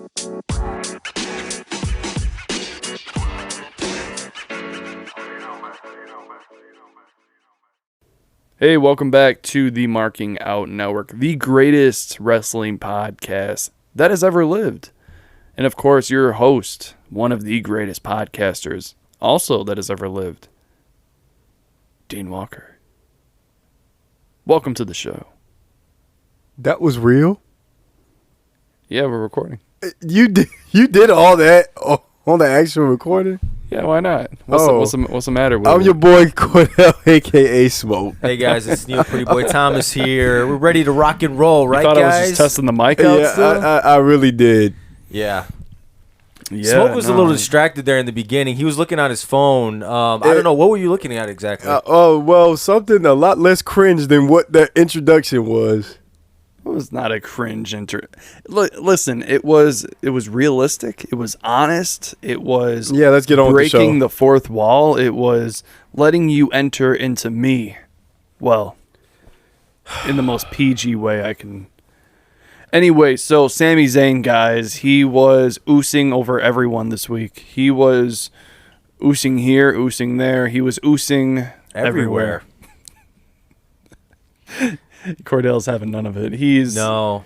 Hey, welcome back to the Marking Out Network, the greatest wrestling podcast that has ever lived. And of course, your host, one of the greatest podcasters also that has ever lived, Dean Walker. Welcome to the show. That was real? Yeah, we're recording. You did all that on the actual recording? Yeah, why not? What's the matter with I'm it? your boy Cordell, a.k.a. Smoke. Hey, guys, it's Neal Pretty Boy Thomas here. We're ready to rock and roll, right, I thought guys? I was just testing the mic out Yeah, still? I really did. Yeah. Yeah, Smoke was a little distracted there in the beginning. He was looking on his phone. I don't know. What were you looking at exactly? Something a lot less cringe than what the introduction was. It was not a cringe Listen, it was realistic. It was honest. It was Let's get on with the show. breaking the fourth wall. It was letting you enter into me. Well, in the most PG way I can. Anyway, so Sami Zayn, guys, he was oosing over everyone this week. He was oosing here, oosing there. He was oosing everywhere. Cordell's having none of it. Sit down,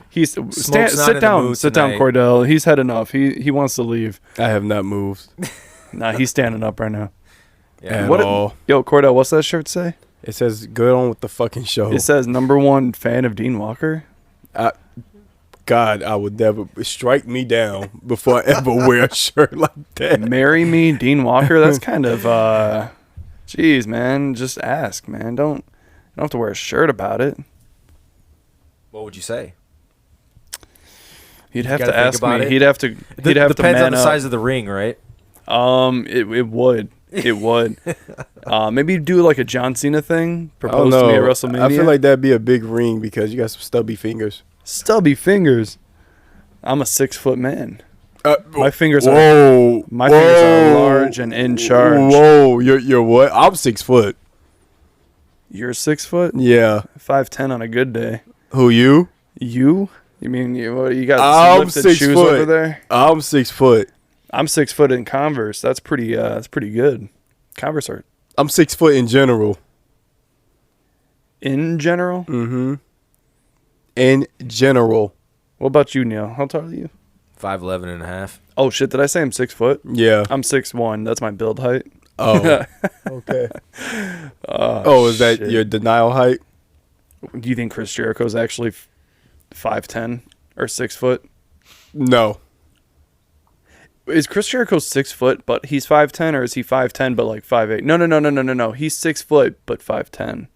Cordell. He's had enough. He wants to leave. I have not moved. Nah, he's standing up right now. At all. Yo, Cordell, what's that shirt say? It says, "Good on with the fucking show." It says #1 fan of Dean Walker. God, I would never strike me down before I ever wear a shirt like that. Marry me, Dean Walker. That's kind of, jeez, man. Just ask, man. You don't have to wear a shirt about it. What would you say? He'd have to ask me. He'd have to Depends man on the up. size of the ring, right? It would. Maybe do like a John Cena thing. Propose Oh, no. to me at WrestleMania. I feel like that'd be a big ring because you got some stubby fingers. Stubby fingers. I'm a 6-foot man. My fingers whoa, are fingers are large and in charge. Whoa, you're what? I'm 6 foot. You're 6 foot? Yeah. 5'10" on a good day. Who, you? You? You mean you got I'm lifted 6 shoes foot. over there? I'm 6 foot. I'm 6 foot in Converse. That's pretty good. Converse are I'm 6 foot in general. in general? Mm-hmm. In general. What about you, Neal? How tall are you? 5'11 and a half. Oh shit, did I say I'm 6 foot? Yeah. I'm 6'1". That's my build height. Oh. Okay. Is that shit. your denial height? Do you think Chris Jericho's actually 5'10" or 6 foot? No. Is Chris Jericho 6 foot, but he's 5'10", or is he 5'10" but like 5'8"? No. He's 6 foot but 5'10".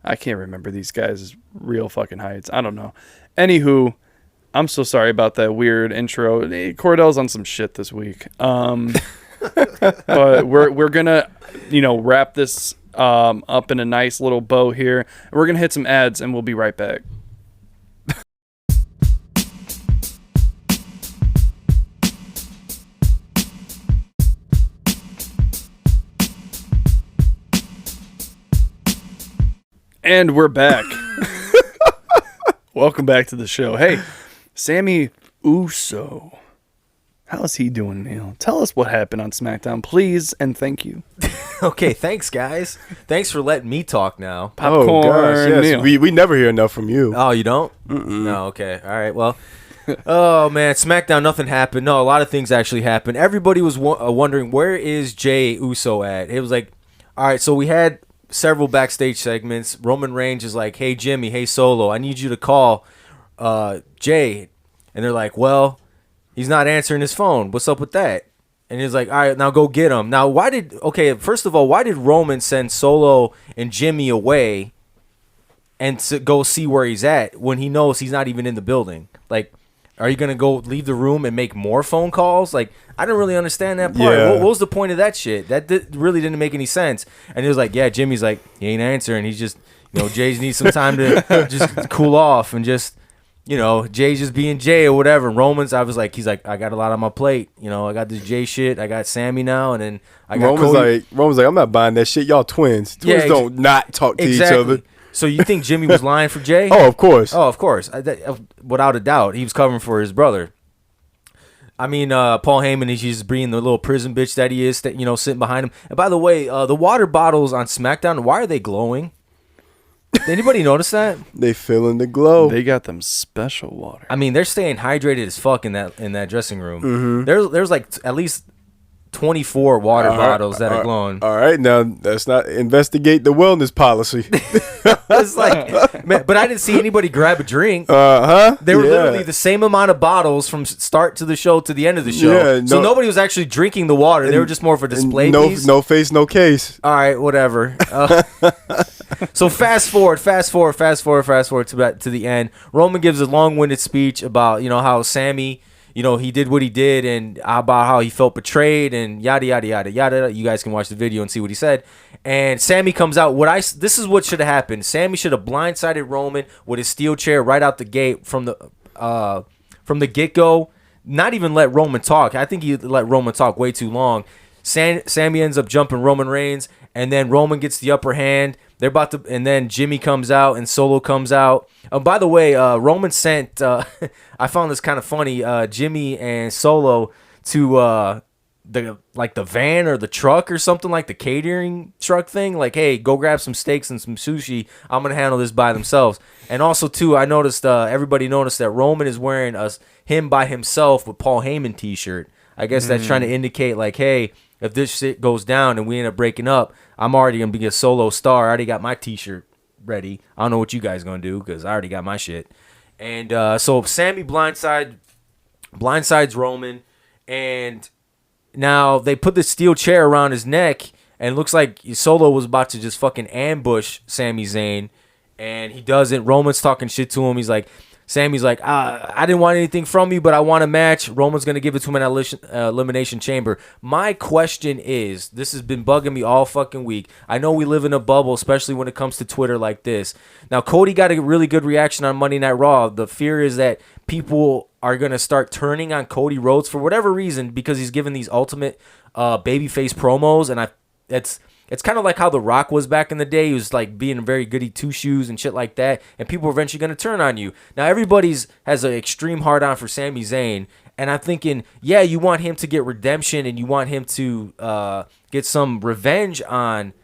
I can't remember these guys' real fucking heights. I don't know. Anywho, I'm so sorry about that weird intro. Cordell's on some shit this week. But we're gonna, wrap this up in a nice little bow here. We're gonna hit some ads and we'll be right back. And we're back. Welcome back to the show. Hey, Sami Uso. How is he doing, Neal? Tell us what happened on SmackDown, please, and thank you. Okay, thanks, guys. Thanks for letting me talk now. Popcorn, oh, gosh, yes. Neal. We never hear enough from you. Oh, you don't? Mm-mm. No, okay. All right, well. Oh, man, SmackDown, nothing happened. No, a lot of things actually happened. Everybody was wondering, where is Jey Uso at? It was like, all right, so we had several backstage segments. Roman Reigns is like, hey, Jimmy, hey, Solo, I need you to call Jey. And they're like, well, he's not answering his phone. What's up with that? And he's like, all right, now go get him. Now, first of all, why did Roman send Solo and Jimmy away and to go see where he's at when he knows he's not even in the building? Like, are you going to go leave the room and make more phone calls? Like, I don't really understand that part. Yeah. What was the point of that shit? That really didn't make any sense. And he was like, yeah, Jimmy's like, he ain't answering. He's just, Jay needs some time to just cool off and just, Jay's just being Jay or whatever. And Roman's, he's like, I got a lot on my plate. I got this Jay shit. I got Sami now. And then I got Roman's like, I'm not buying that shit. Y'all twins. Twins don't not talk to each other. So you think Jimmy was lying for Jay? Oh, of course. Oh, of course. Without a doubt. He was covering for his brother. Paul Heyman is just being the little prison bitch that he is, that, sitting behind him. And by the way, the water bottles on SmackDown, why are they glowing? Did anybody notice that? They feeling the glow. They got them special water. They're staying hydrated as fuck in that dressing room. Mm-hmm. There's like at least 24 water bottles that are glowing. All right, now let's not investigate the wellness policy. It's like, man, but I didn't see anybody grab a drink. They were literally the same amount of bottles from start to the show to the end of the show. Yeah, so nobody was actually drinking the water. They were just more of a display piece. No face, no case. All right, whatever. So fast forward to the end. Roman gives a long-winded speech about how Sami, he did what he did and about how he felt betrayed and yada, yada, yada, yada. You guys can watch the video and see what he said. And Sami comes out. This is what should have happened. Sami should have blindsided Roman with his steel chair right out the gate from the get-go. Not even let Roman talk. I think he let Roman talk way too long. Sami ends up jumping Roman Reigns, and then Roman gets the upper hand. They're about to, and then Jimmy comes out and Solo comes out. By the way, Roman sent. I found this kind of funny. Jimmy and Solo to the van or the truck or something, like the catering truck thing. Like, hey, go grab some steaks and some sushi. I'm gonna handle this by themselves. And also too, I noticed everybody noticed that Roman is wearing him by himself with Paul Heyman t-shirt. I guess that's trying to indicate like, hey, if this shit goes down and we end up breaking up, I'm already going to be a solo star. I already got my t-shirt ready. I don't know what you guys going to do because I already got my shit. And so Sami blindsides Roman, and now they put the steel chair around his neck, and it looks like Solo was about to just fucking ambush Sami Zayn, and he doesn't. Roman's talking shit to him. He's like, Sami's like, I didn't want anything from you, but I want a match. Roman's going to give it to him in Elimination Chamber. My question is, this has been bugging me all fucking week. I know we live in a bubble, especially when it comes to Twitter like this. Now, Cody got a really good reaction on Monday Night Raw. The fear is that people are going to start turning on Cody Rhodes for whatever reason because he's given these ultimate babyface promos, and it's kind of like how The Rock was back in the day. He was like being very goody two-shoes and shit like that, and people are eventually going to turn on you. Now, everybody's has an extreme hard-on for Sami Zayn, and I'm thinking, yeah, you want him to get redemption and you want him to get some revenge on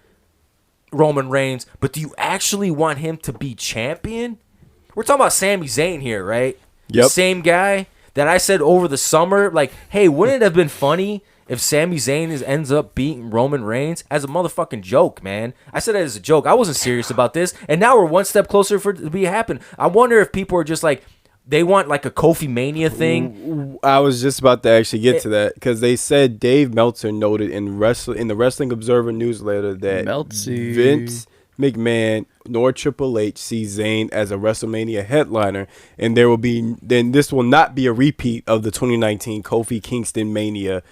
Roman Reigns, but do you actually want him to be champion? We're talking about Sami Zayn here, right? Yep. The same guy that I said over the summer, like, hey, wouldn't it have been funny if Sami Zayn ends up beating Roman Reigns? As a motherfucking joke, man. I said it as a joke. I wasn't serious about this. And now we're one step closer for it to be happen. I wonder if people are just like, they want like a Kofi Mania thing. I was just about to actually get to that because they said Dave Meltzer noted in the Wrestling Observer newsletter that Vince McMahon nor Triple H see Zayn as a WrestleMania headliner, and this will not be a repeat of the 2019 Kofi Kingston Mania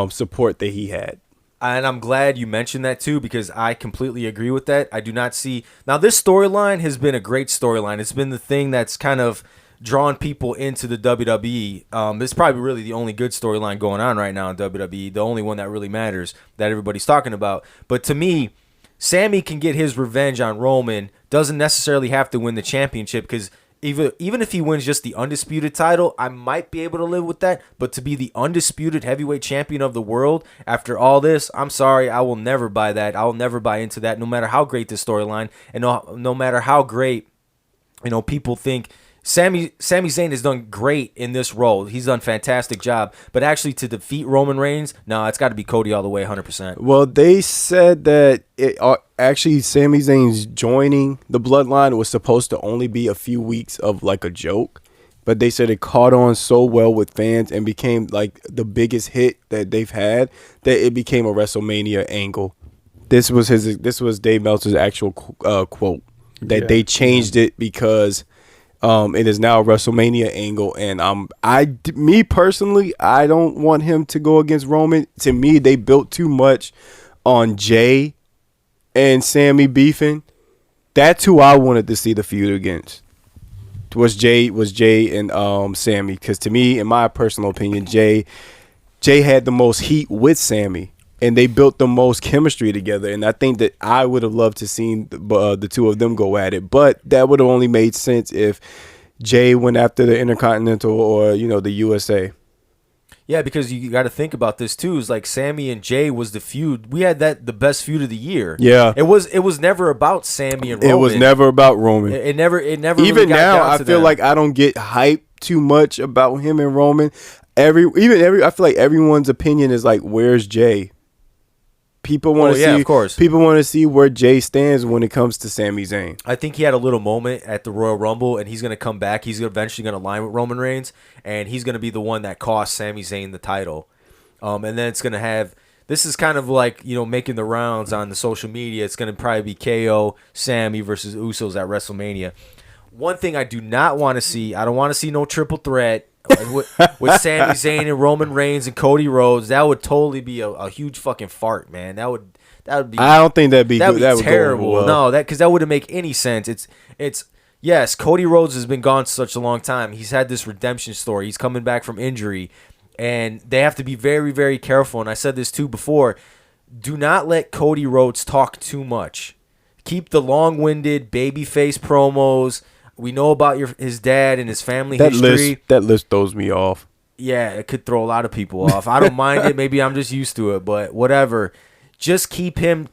support that he had. And I'm glad you mentioned that too, because I completely agree with that. I do not see now this storyline has been a great storyline. It's been the thing that's kind of drawn people into the WWE. It's probably really the only good storyline going on right now in WWE, the only one that really matters that everybody's talking about. But to me, Sami can get his revenge on Roman, doesn't necessarily have to win the championship, because even if he wins just the undisputed title, I might be able to live with that. But to be the undisputed heavyweight champion of the world after all this, I'm sorry, I will never buy that. I will never buy into that, no matter how great this storyline and no matter how great, people think. Sami Zayn has done great in this role. He's done a fantastic job. But actually to defeat Roman Reigns, no, it's got to be Cody all the way, 100%. Well, they said that actually Sami Zayn's joining the Bloodline was supposed to only be a few weeks of like a joke. But they said it caught on so well with fans and became like the biggest hit that they've had that it became a WrestleMania angle. This was Dave Meltzer's actual quote that they changed it because it is now a WrestleMania angle, and me personally, I don't want him to go against Roman. To me, they built too much on Jay and Sami beefing. That's who I wanted to see the feud against. Was Jay and Sami, because to me, in my personal opinion, Jay had the most heat with Sami. And they built the most chemistry together. And I think that I would have loved to seen the two of them go at it. But that would have only made sense if Jay went after the Intercontinental or, the USA. Yeah, because you got to think about this too. Is like Sami and Jay was the feud. We had the best feud of the year. Yeah. It was never about Sami and Roman. It was never about Roman. It never. Even really got now, down I to feel them. like I don't get hyped too much about him and Roman. I feel like everyone's opinion is like, where's Jay? People want to see. Of course. People want to see where Jay stands when it comes to Sami Zayn. I think he had a little moment at the Royal Rumble, and he's going to come back. He's eventually going to align with Roman Reigns, and he's going to be the one that cost Sami Zayn the title. And then it's going to have – this is kind of like, making the rounds on the social media. It's going to probably be KO, Sami versus Usos at WrestleMania. One thing I do not want to see – I don't want to see no triple threat with Sami Zayn and Roman Reigns and Cody Rhodes. That would totally be a huge fucking fart, man. That would be – I don't think that'd be that good. would That be would terrible. go well. No, because that wouldn't make any sense. It's yes, Cody Rhodes has been gone such a long time. He's had this redemption story. He's coming back from injury, and they have to be very, very careful. And I said this too before. Do not let Cody Rhodes talk too much. Keep the long-winded babyface promos. We know about his dad and his family history. That list throws me off. Yeah, it could throw a lot of people off. I don't mind it. Maybe I'm just used to it, but whatever. Just keep him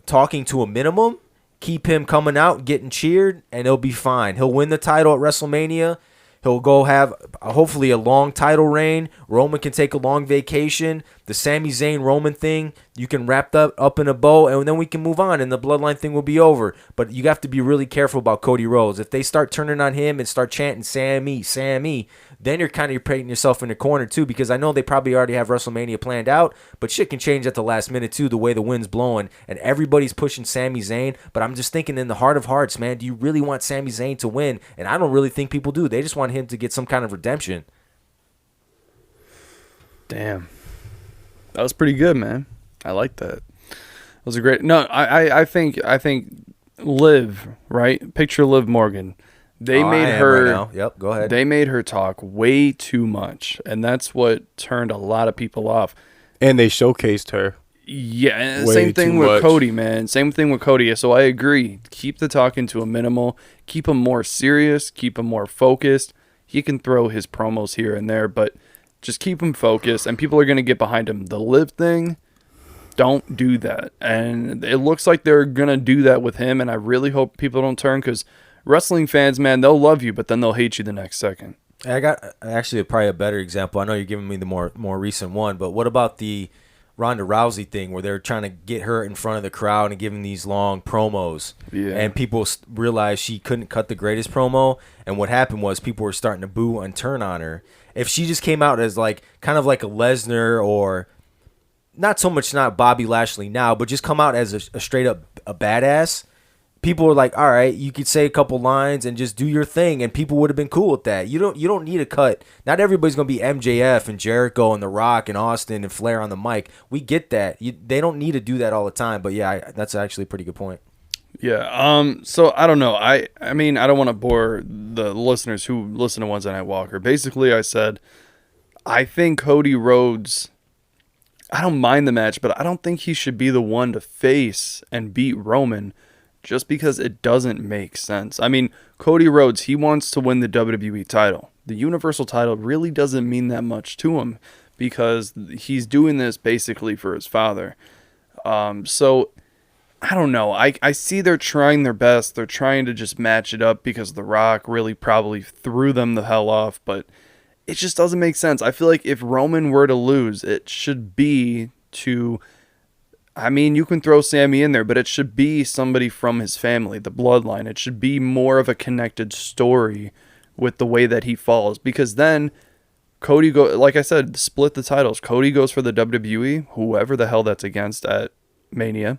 talking to a minimum. Keep him coming out, getting cheered, and he'll be fine. He'll win the title at WrestleMania. He'll go have hopefully a long title reign. Roman can take a long vacation. The Sami Zayn Roman thing, you can wrap that up in a bow, and then we can move on, and the bloodline thing will be over. But you have to be really careful about Cody Rhodes. If they start turning on him and start chanting Sami, Sami, then you're kind of painting yourself in the corner too, because I know they probably already have WrestleMania planned out, but shit can change at the last minute too, the way the wind's blowing, and everybody's pushing Sami Zayn. But I'm just thinking, in the heart of hearts, man, do you really want Sami Zayn to win? And I don't really think people do. They just want him to get some kind of redemption. Damn. That was pretty good, man. I like that. It was a great... No, I think Liv, right? Picture Liv Morgan. They made her... right now. Yep, go ahead. They made her talk way too much, and that's what turned a lot of people off. And they showcased her. Yeah, and Way same thing too with much. Cody, man. Same thing with Cody. So I agree. Keep the talking to a minimal. Keep him more serious. Keep him more focused. He can throw his promos here and there, but just keep him focused, and people are going to get behind him. The Liv thing, don't do that. And it looks like they're going to do that with him, and I really hope people don't turn, because wrestling fans, man, they'll love you, but then they'll hate you the next second. I got actually probably a better example. I know you're giving me the more recent one, but what about the Ronda Rousey thing where they're trying to get her in front of the crowd and giving these long promos? Yeah. And people realized she couldn't cut the greatest promo, and what happened was people were starting to boo and turn on her. If she just came out as like kind of like a Lesnar, or not so much not Bobby Lashley now, but just come out as a straight up a badass, people were like, all right, you could say a couple lines and just do your thing, and people would have been cool with that. You don't need a cut. Not everybody's gonna be MJF and Jericho and The Rock and Austin and Flair on the mic. We get that. They don't need to do that all the time. But yeah, that's actually a pretty good point. Yeah. So I don't know. I mean, I don't want to bore the listeners who listen to Wednesday Night Walker. Basically, I said I think Cody Rhodes, I don't mind the match, but I don't think he should be the one to face and beat Roman, just because it doesn't make sense. I mean, Cody Rhodes, he wants to win the WWE title. The Universal title really doesn't mean that much to him, because he's doing this basically for his father. So I don't know. I see they're trying their best. They're trying to just match it up because The Rock really probably threw them the hell off, but it just doesn't make sense. I feel like if Roman were to lose, it should be to... I mean, you can throw Sami in there, but it should be somebody from his family, the bloodline. It should be more of a connected story with the way that he falls, because then Cody like I said, split the titles. Cody goes for the WWE, whoever the hell that's against at Mania.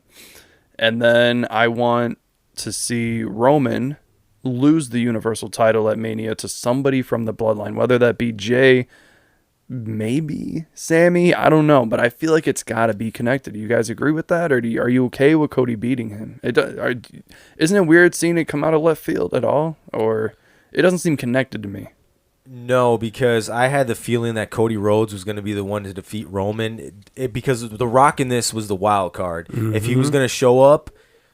And then I want to see Roman lose the Universal title at Mania to somebody from the bloodline, whether that be Jay, maybe Sami, I don't know, but I feel like it's got to be connected. Do you guys agree with that, or are you okay with Cody beating him? Isn't it weird seeing it come out of left field at all, or it doesn't seem connected to me? No, because I had the feeling that Cody Rhodes was going to be the one to defeat Roman, because The Rock in this was the wild card. Mm-hmm. If he was going to show up,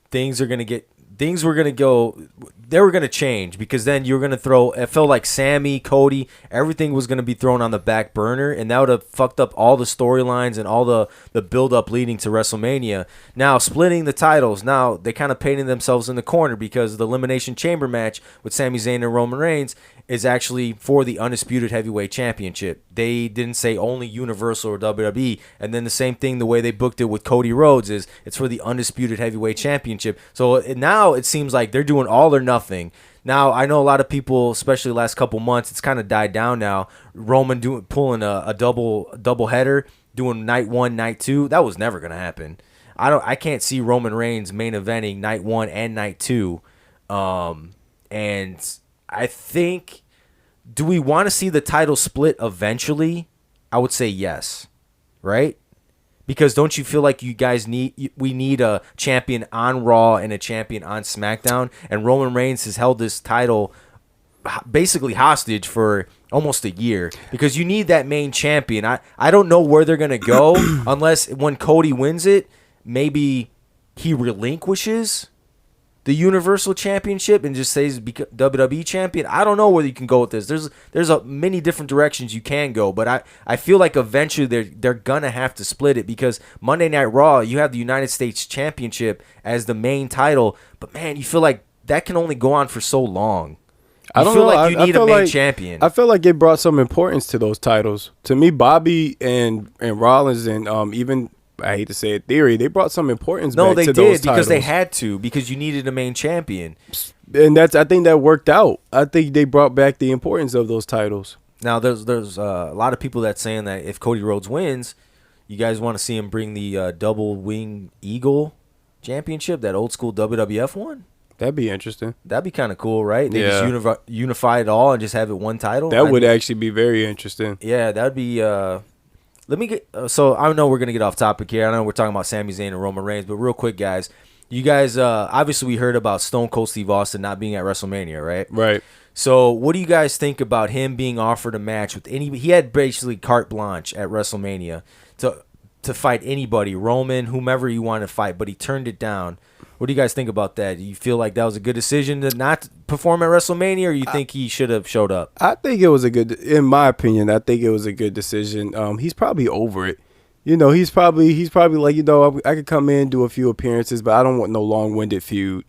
things were going to go. they were going to change, because then you were going to throw, it felt like Sami, Cody, everything was going to be thrown on the back burner, and that would have fucked up all the storylines and all the build-up leading to WrestleMania. Now, splitting the titles, now they kind of painted themselves in the corner, because the Elimination Chamber match with Sami Zayn and Roman Reigns is actually for the Undisputed Heavyweight Championship. They didn't say only Universal or WWE. And then the same thing, the way they booked it with Cody Rhodes, is it's for the Undisputed Heavyweight Championship. So now it seems like they're doing all or nothing. Now, I know a lot of people, especially the last couple months, it's kind of died down now. Roman pulling a double header, doing night 1, night 2. That was never going to happen. I can't see Roman Reigns main eventing night 1 and night 2. And I think, do we want to see the title split eventually? I would say yes, right? Because don't you feel like we need a champion on Raw and a champion on SmackDown? And Roman Reigns has held this title basically hostage for almost a year, because you need that main champion. I don't know where they're going to go unless when Cody wins it, maybe he relinquishes the Universal Championship and just says WWE Champion. I don't know where you can go with this. There's many different directions you can go, but I feel like eventually they're gonna have to split it, because Monday Night Raw, you have the United States Championship as the main title, but man, you feel like that can only go on for so long. I feel like you need a main champion. I feel like it brought some importance to those titles. To me, Bobby and Rollins and even, I hate to say it, Theory, they brought some importance back to those titles. No, they did, because they had to, because you needed a main champion. And I think that worked out. I think they brought back the importance of those titles. Now, there's a lot of people that's saying that if Cody Rhodes wins, you guys want to see him bring the double wing eagle championship, that old school WWF one? That'd be interesting. That'd be kind of cool, right? They just unify it all and just have it one title. That would actually be very interesting. Yeah, that'd be... Let me get. So I know we're gonna get off topic here. I know we're talking about Sami Zayn and Roman Reigns, but real quick, guys, you guys. Obviously, we heard about Stone Cold Steve Austin not being at WrestleMania, right? Right. So, what do you guys think about him being offered a match with any? He had basically carte blanche at WrestleMania to fight anybody, Roman, whomever you want to fight, but he turned it down. What do you guys think about that? Do you feel like that was a good decision to not perform at WrestleMania, or you think he should have showed up? I think it was in my opinion, I think it was a good decision. He's probably over it. You know, he's probably like, you know, I could come in, do a few appearances, but I don't want no long-winded feud.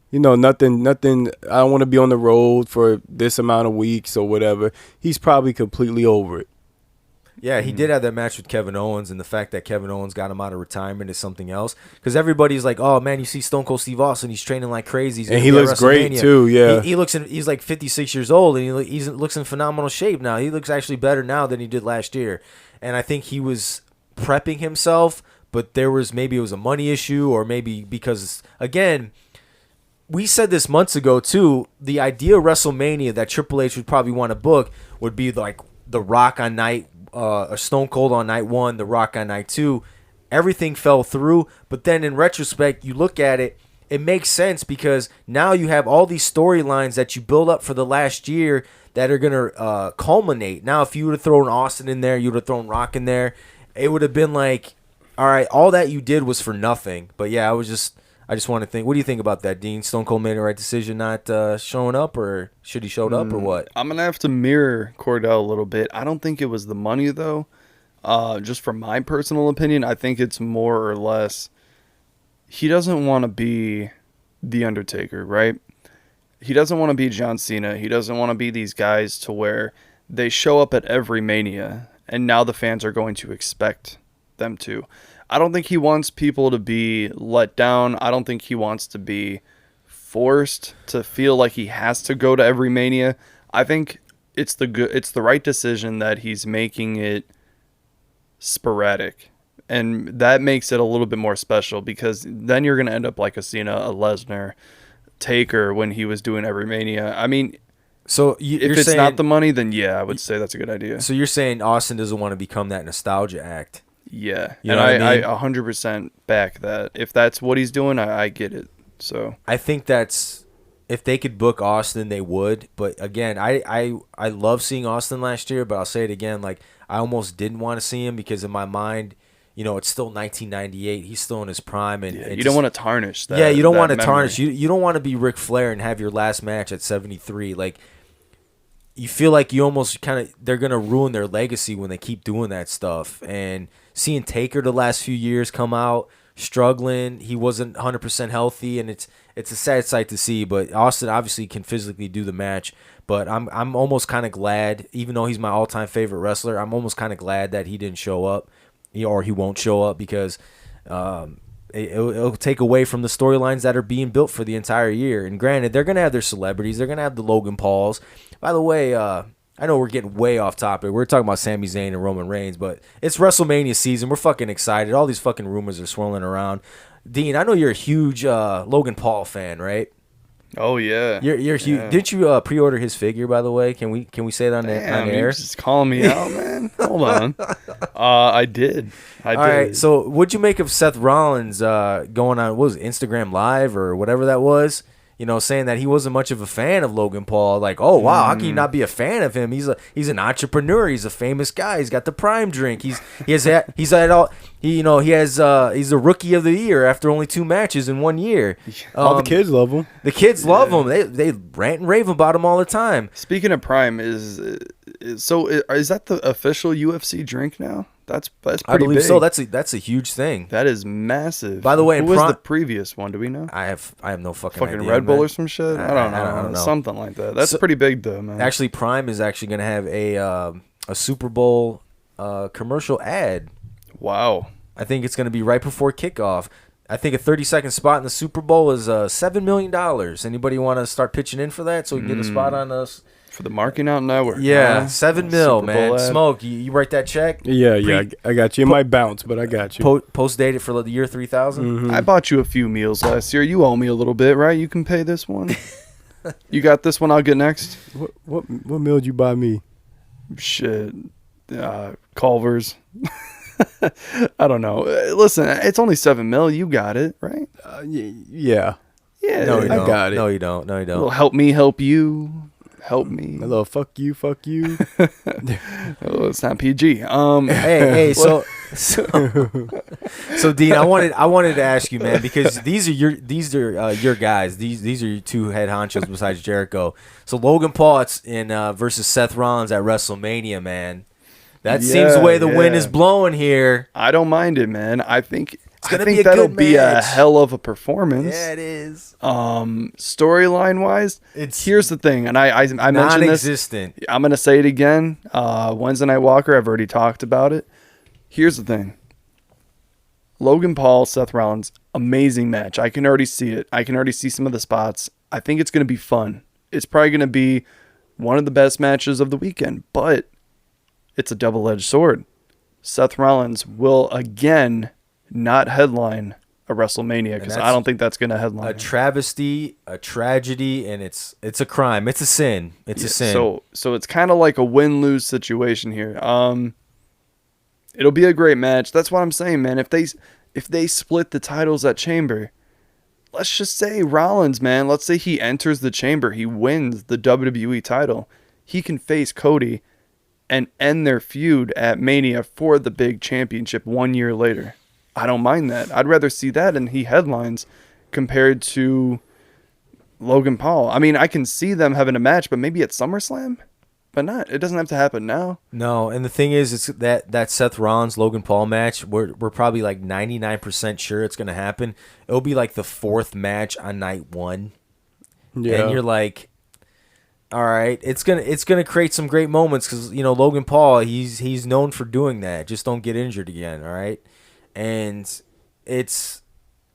You know, nothing. I don't want to be on the road for this amount of weeks or whatever. He's probably completely over it. Yeah, he did have that match with Kevin Owens, and the fact that Kevin Owens got him out of retirement is something else. Because everybody's like, "Oh man, you see Stone Cold Steve Austin? He's training like crazy, and he looks great too." Yeah, he's like 56 years old, and he looks in phenomenal shape now. He looks actually better now than he did last year, and I think he was prepping himself, but maybe it was a money issue, or maybe because again, we said this months ago too. The idea of WrestleMania that Triple H would probably want to book would be like The Rock on night. Stone Cold on night 1, The Rock on night 2. Everything fell through, but then in retrospect, you look at it, it makes sense, because now you have all these storylines that you build up for the last year that are going to culminate. Now, if you would have thrown Austin in there, you would have thrown Rock in there, it would have been like, all right, all that you did was for nothing. But yeah, I just want to think. What do you think about that, Dean? Stone Cold made the right decision not showing up, or should he showed up, or what? I'm going to have to mirror Cordell a little bit. I don't think it was the money, though. Just from my personal opinion, I think it's more or less he doesn't want to be The Undertaker, right? He doesn't want to be John Cena. He doesn't want to be these guys to where they show up at every Mania, and now the fans are going to expect them to. I don't think he wants people to be let down. I don't think he wants to be forced to feel like he has to go to every Mania. I think it's the right decision that he's making it sporadic. And that makes it a little bit more special, because then you're going to end up like a Cena, a Lesnar, Taker when he was doing every Mania. I mean, so if it's not the money, then yeah, I would say that's a good idea. So you're saying Austin doesn't want to become that nostalgia act. Yeah, and I 100% back that. If that's what he's doing, I get it. So I think that's, if they could book Austin, they would. But again, I love seeing Austin last year, but I'll say it again, like I almost didn't want to see him, because in my mind, it's still 1998. He's still in his prime, and you don't want to tarnish that. Yeah, you don't want to memory. tarnish. You don't want to be Ric Flair and have your last match at 73. Like, you feel like you almost they're gonna ruin their legacy when they keep doing that stuff. And seeing Taker the last few years come out struggling, he wasn't 100% healthy, and it's a sad sight to see. But Austin obviously can physically do the match. But I'm almost kind of glad, even though he's my all-time favorite wrestler, I'm almost kind of glad that he didn't show up, or he won't show up, because it'll take away from the storylines that are being built for the entire year. And granted, they're going to have their celebrities. They're going to have the Logan Pauls. By the way, I know we're getting way off topic. We're talking about Sami Zayn and Roman Reigns, but it's WrestleMania season. We're fucking excited. All these fucking rumors are swirling around. Dean, I know you're a huge Logan Paul fan, right? Oh yeah, you're huge. Yeah. Didn't you pre-order his figure, by the way? Can we say that on Damn, air? you're just calling me out, man. Hold on. I did. All right. So, what'd you make of Seth Rollins going on? What was it, Instagram Live or whatever that was? Saying that he wasn't much of a fan of Logan Paul. Like, oh wow, how can you not be a fan of him? He's an entrepreneur. He's a famous guy. He's got the prime drink. He's the rookie of the year after only 2 matches in 1 year. All the kids love him. The kids love him. They rant and rave about him all the time. Speaking of prime, is that the official UFC drink now? That's pretty I believe big. so. That's a huge thing. That is massive. By the way, who was the previous one? Do we know? I have no fucking idea, Red Bull man. or some shit. I don't know. Something like that. That's pretty big though, man. Actually, Prime is actually going to have a Super Bowl commercial ad. Wow. I think it's going to be right before kickoff. I think a 30-second spot in the Super Bowl is $7 million. Anybody want to start pitching in for that so we can get a spot on us? For the Marking Out Network. Yeah, huh? $7 mil, Super man. Bowl ad. Smoke, you write that check? Yeah, I got you. It might bounce, but I got you. Post-date it for the year 3000? Mm-hmm. I bought you a few meals last year. You owe me a little bit, right? You can pay this one. You got this one. I'll get next. What meal did you buy me? Shit. Culver's. I don't know. Listen, it's only $7 million. You got it, right? Yeah. Yeah. No, you I don't. got it. No, you don't. No, you don't. Well, help me, help you. Help me. A little fuck you. Oh, it's not PG. Hey, so Dean, I wanted to ask you, man, because these are your guys. These are your 2 head honchos besides Jericho. So Logan Paul versus Seth Rollins at WrestleMania, man. That seems the way the wind is blowing here. I don't mind it, man. I think be a that'll good be a match. hell of a performance. Yeah, it is. Storyline wise, It's here's the thing, and I mentioned this. non-existent. I'm gonna say it again. Wednesday Night Walker. I've already talked about it. Here's the thing. Logan Paul, Seth Rollins, amazing match. I can already see it. I can already see some of the spots. I think it's gonna be fun. It's probably gonna be one of the best matches of the weekend, but it's a double-edged sword. Seth Rollins will again not headline a WrestleMania because I don't think that's going to headline. A travesty, a tragedy, and it's a crime. It's a sin. It's a sin. So it's kind of like a win-lose situation here. It'll be a great match. That's what I'm saying, man. If they split the titles at Chamber, let's just say Rollins, man. Let's say he enters the Chamber, he wins the WWE title. He can face Cody and end their feud at Mania for the big championship 1 year later. I don't mind that. I'd rather see that and he headlines compared to Logan Paul. I mean, I can see them having a match, but maybe at SummerSlam, but not. It doesn't have to happen now. No, and the thing is, it's that Seth Rollins Logan Paul match. We're probably like 99% sure it's gonna happen. It'll be like the 4th match on night 1, Yeah. and you're like, all right, it's gonna create some great moments because Logan Paul, he's known for doing that. Just don't get injured again, all right. And it's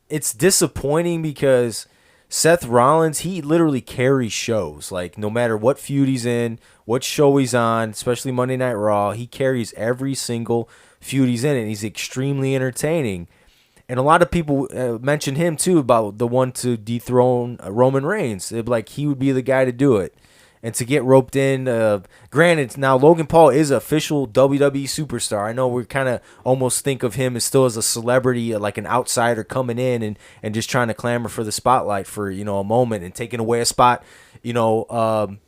disappointing because Seth Rollins, he literally carries shows. Like, no matter what feud he's in, what show he's on, especially Monday Night Raw, he carries every single feud he's in, and he's extremely entertaining. And a lot of people mention him, too, about the one to dethrone Roman Reigns. They'd be like, he would be the guy to do it. And to get roped in, granted, now Logan Paul is an official WWE superstar. I know we kind of almost think of him as still as a celebrity, like an outsider coming in and just trying to clamor for the spotlight for, a moment and taking away a spot, from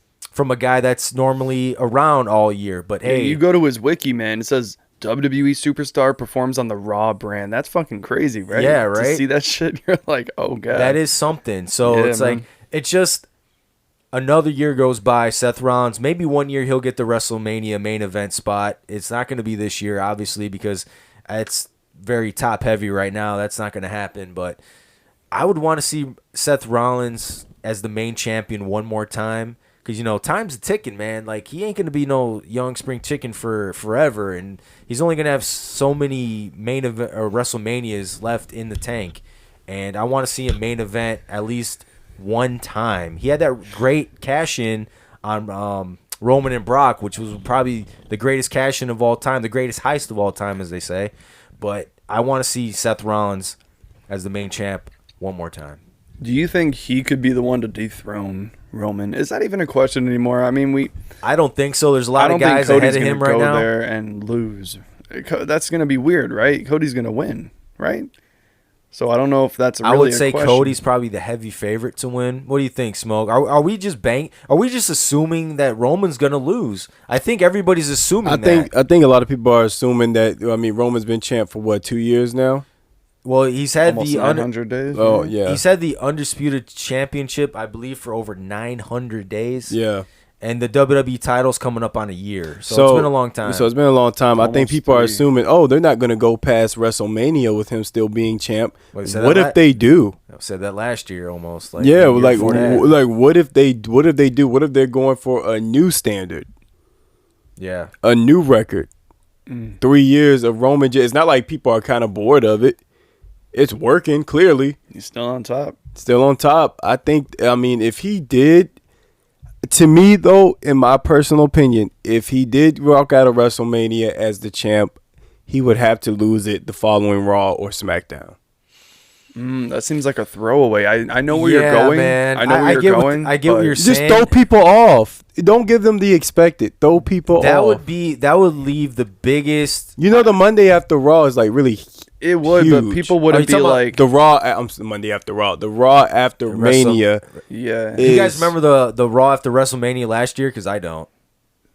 a guy that's normally around all year. But hey, you go to his wiki, man. It says WWE superstar performs on the Raw brand. That's fucking crazy, right? Yeah, right? To see that shit, you're like, oh, God. That is something. So Yeah, it's man. like, it's just another year goes by. Seth Rollins, maybe 1 year he'll get the WrestleMania main event spot. It's not going to be this year, obviously, because it's very top heavy right now. That's not going to happen. But I would want to see Seth Rollins as the main champion one more time. Because, you know, time's a ticking, man. Like, he ain't going to be no young spring chicken for forever. And he's only going to have so many main event or WrestleManias left in the tank. And I want to see a main event at least one time. He had that great cash-in on Roman and Brock, which was probably the greatest cash-in of all time, the greatest heist of all time, as they say. But I want to see Seth Rollins as the main champ one more time. Do you think he could be the one to dethrone Roman? Is that even a question anymore? I mean, I don't think so. There's a lot I don't of guys think ahead Cody's of gonna him right go now. there and lose. That's going to be weird, right? Cody's going to win, right? So I don't know if that's really I would a say question. Cody's probably the heavy favorite to win. What do you think, Smoke? Are we just Are we just assuming that Roman's gonna lose? I think everybody's assuming that. I think a lot of people are assuming that. I mean, Roman's been champ for what, 2 years now? Well, he's had Almost the 900 days. Oh yeah, he's had the undisputed championship, I believe, for over 900 days. yeah. And the WWE title's coming up on a year, so it's been a long time. So it's been a long time. I think Almost people are 3. assuming, oh, they're not going to go past WrestleMania with him still being champ. Well, you said What that if they do? I said that last year almost. Like Yeah, the year like before that. what if they do? What if they're going for a new standard, Yeah. a new record? 3 years of Roman. It's not like people are kind of bored of it. It's working clearly. He's still on top. Still on top. I think. I mean, if he did. To me, though, in my personal opinion, if he did walk out of WrestleMania as the champ, he would have to lose it the following Raw or SmackDown. That seems like a throwaway. I know where you're Yeah, going. man. I know where you're get going. I get what but you're Just saying. throw people off. Don't give them the expected. Throw people That off. would leave the biggest. You know, the Monday after Raw is like really It would, huge. but people Are you wouldn't be talking about like, the Raw. Monday after Raw. The Raw after Mania. yeah. You guys is- remember the Raw after WrestleMania last year? Because I don't.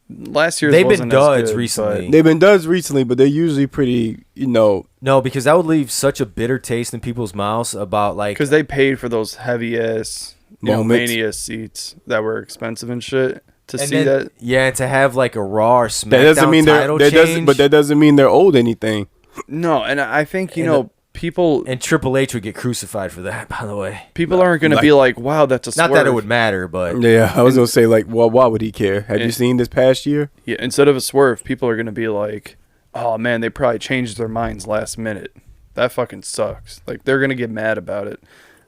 Last year's They've been wasn't as duds good, recently. They've been done recently, but they're usually pretty. No, because that would leave such a bitter taste in people's mouths about like. because they paid for those heavy ass Moments. Mania seats that were expensive and shit to and see then- that. Yeah, and to have like a Raw or SmackDown That doesn't mean title change. but that doesn't mean they're owed anything. No, and I think you And know people and Triple H would get crucified for that. By the way, people aren't going to like- be like, wow, that's a swerve. not that it would matter, but Yeah, I was gonna say like, well, why would he care? Have you And- seen this past year? Yeah, instead of a swerve, people are going to be like, oh man, they probably changed their minds last minute. That fucking sucks. Like they're going to get mad about it.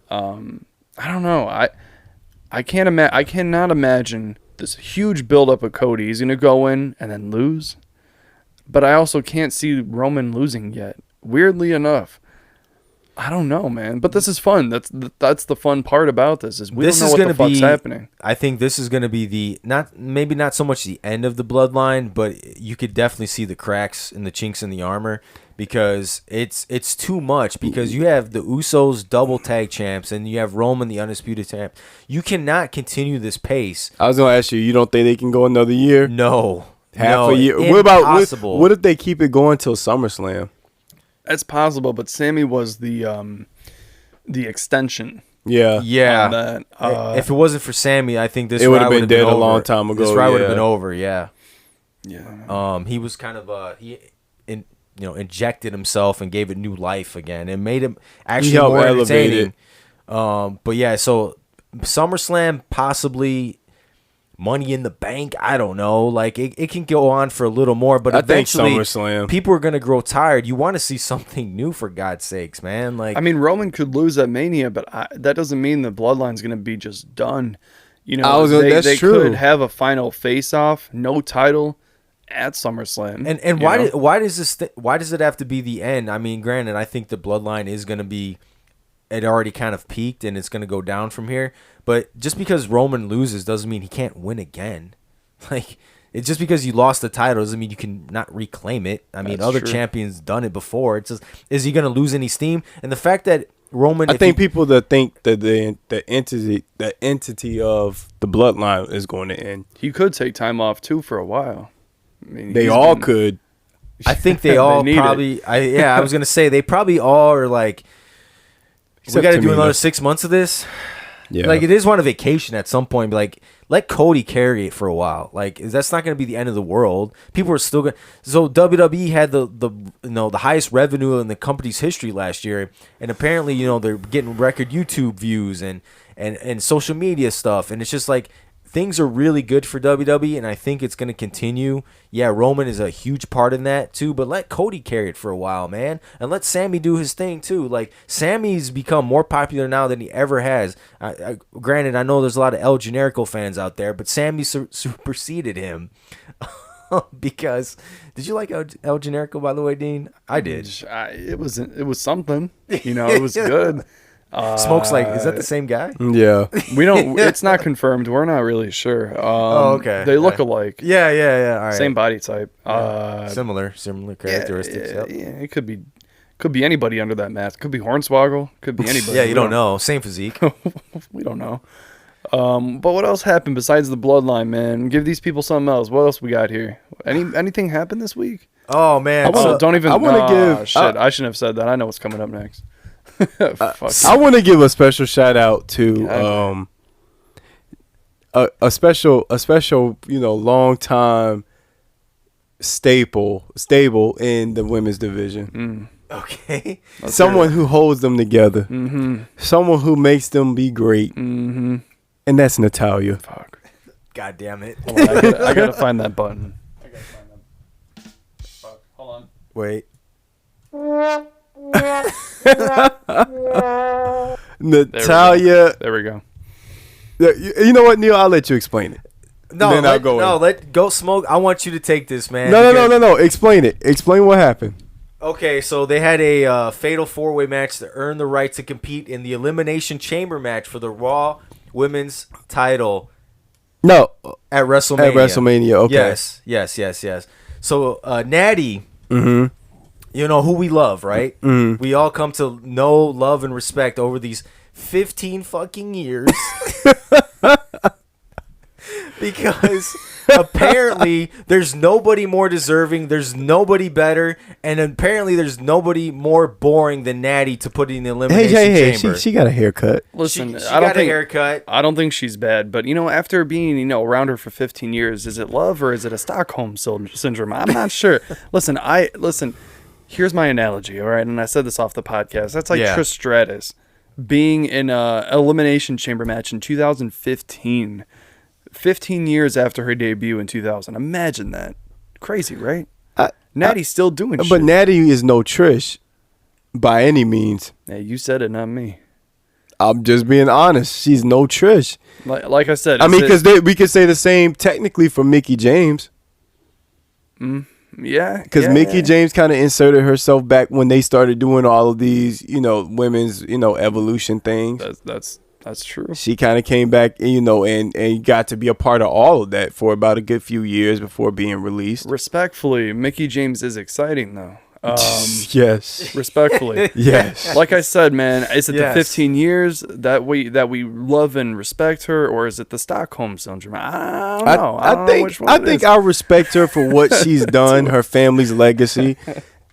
I don't know. I cannot imagine this huge buildup of Cody. He's going to go in and then lose. But I also can't see Roman losing yet. Weirdly enough. I don't know, man. But this is fun. That's the fun part about this is we this don't is know what going the to fuck's be. happening. I think this is going to be the not so much the end of the bloodline, but you could definitely see the cracks and the chinks in the armor because it's too much. Because you have the Usos double tag champs and you have Roman the undisputed champ. You cannot continue this pace. I was gonna ask you. You don't think they can go another year? No, Half no, a year. Impossible. What if they keep it going till SummerSlam? That's possible, but Sammy was the extension Yeah. Yeah. on that. If it wasn't for Sammy, I think this It ride would've been would've dead a over. long time ago, This ride would have yeah. been over. Yeah. Yeah. He was kind of injected himself and gave it new life again. It made him actually helped more elevate entertaining. But yeah, so SummerSlam possibly. Money in the Bank, I don't know. Like it can go on for a little more, but I think eventually SummerSlam. people are gonna grow tired. You want to see something new, for God's sakes, man. Like I mean, Roman could lose at Mania, but that doesn't mean the Bloodline's going to be just done. You know, that's they true. could have a final face-off, no title, at SummerSlam. And you why know? why does it have to be the end? I mean, granted, I think the Bloodline is gonna be. It already kind of peaked and it's going to go down from here. But just because Roman loses doesn't mean he can't win again. Like, it's just because you lost the title doesn't mean you can not reclaim it. I mean, That's other true. champions done it before. It's just, is he going to lose any steam? And the fact that Roman, I think people that think that the entity of the bloodline is going to end. He could take time off too for a while. I mean, They he's all been- could. I think they all need probably. I was gonna say they probably all are like. We got to do another 6 months of this. Yeah. Like, it is on a vacation at some point. But like, let Cody carry it for a while. Like, that's not going to be the end of the world. People are still going. So WWE had the highest revenue in the company's history last year, and apparently they're getting record YouTube views and social media stuff, and it's just like. Things are really good for WWE, and I think it's going to continue. Yeah, Roman is a huge part in that, too, but let Cody carry it for a while, man. And let Sami do his thing, too. Like, Sami's become more popular now than he ever has. Granted, I know there's a lot of El Generico fans out there, but Sami superseded him. Because, did you like El Generico, by the way, Dean? I did. It was something. It was good. Smoke's like, is that the same guy? Yeah. We don't. It's not confirmed. We're not really sure. Okay. They look alike. Yeah. All right. Same body type. Similar characteristics. Yeah, it could be anybody under that mask. Could be Hornswoggle. Could be anybody. Yeah, you don't know. Same physique. We don't know. But what else happened besides the bloodline, man? Give these people something else. What else we got here? Anything happened this week? Oh man. Don't even. I want to give. Shit, I shouldn't have said that. I know what's coming up next. I want to give a special shout out to a special long time stable in the women's division. Okay. Someone who holds them together. Mm-hmm. Someone who makes them be great. Mm-hmm. And that's Natalya. Fuck. God damn it. Hold on, I gotta find that button. Fuck. Hold on. Wait. Natalya. There we go. You know what, Neal? I'll let you explain it. Let go Smoke. I want you to take this, man. No. Explain it. Explain what happened. Okay, so they had a fatal 4-way match to earn the right to compete in the Elimination Chamber match for the Raw Women's title. No, at WrestleMania. At WrestleMania. Okay. Yes. So Natty. Mm-hmm. You know who we love, right? Mm-hmm. We all come to know, love, and respect over these 15 fucking years. Because apparently there's nobody more deserving, there's nobody better, and apparently there's nobody more boring than Natty to put in the Elimination Chamber. She got a haircut. Listen, she I don't got think a haircut. I don't think she's bad, but after being around her for 15 years, is it love or is it a Stockholm syndrome? I'm not sure. Listen. Here's my analogy, all right? And I said this off the podcast. That's like Trish Stratus being in a Elimination Chamber match in 2015, 15 years after her debut in 2000. Imagine that. Crazy, right? Natty's still doing shit. But Natty is no Trish by any means. Hey, you said it, not me. I'm just being honest. She's no Trish. Like I said. Because we could say the same technically for Mickie James. Yeah. Because Mickie James kind of inserted herself back when they started doing all of these, women's, evolution things. That's true. She kind of came back, and got to be a part of all of that for about a good few years before being released. Respectfully, Mickie James is exciting, though. Yes. Respectfully. Yes. Like I said, man, is it the Yes. 15 years that we love and respect her, or is it the Stockholm syndrome? I don't know. I think I respect her for what she's done, her family's legacy.